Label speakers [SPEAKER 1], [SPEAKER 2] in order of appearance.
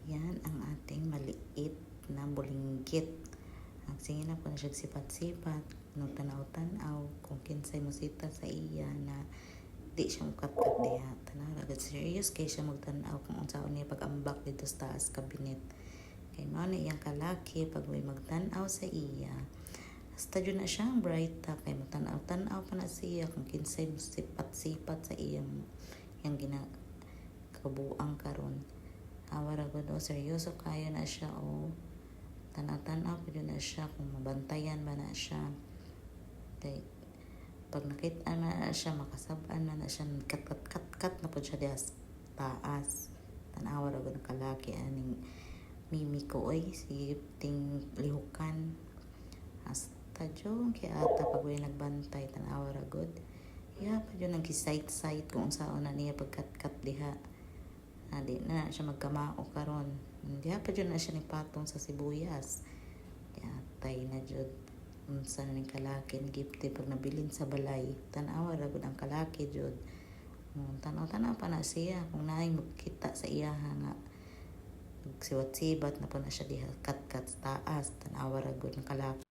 [SPEAKER 1] Yan ang ating maliit na bulinggit. Ang sige na po na siya sipat-sipat. No tanaw-tanaw kung kinsay musita sa iya na di siya mukatkat diha. Tanaw agad serious kay siya magtanaw kung unsaon niya pag-ambak dito sa taas kabinet. Kay mao na iyang kalaki pag may magtanaw sa iya. Hasta dyan na siyang bright kay matanaw-tanaw pa na siya kung kinsay sipat-sipat sa iyang ginakabuang karon. Awara gud o seryoso kayo na siya o tanaw-tanaw pa na siya kung mabantayan ba na siya. Kay pag nakita na siya makasab-an na siya kat na po siya diha sa taas. Tanawa ra gud kalaki aning mimi ko oy sige ting lihukan. Hasta dyan kay ata pag may nagbantay tanawa ra gud. Ya pa dyan nag-sight kung saan na niya pagkat diha. Di na siya magkamao karon. Diha pa dyan na siya ni patong sa sibuyas. Tay na jud unsa na ning kalaki ni gifte pag nabilin sa balay. Tanawa ra gud ang kalaki jud. Tanaw-tanaw pa na siya kung naay magkita sa iya nga siwat-sibat na po na siya diha kat sa taas. Tanawa ra gud ang kalaki.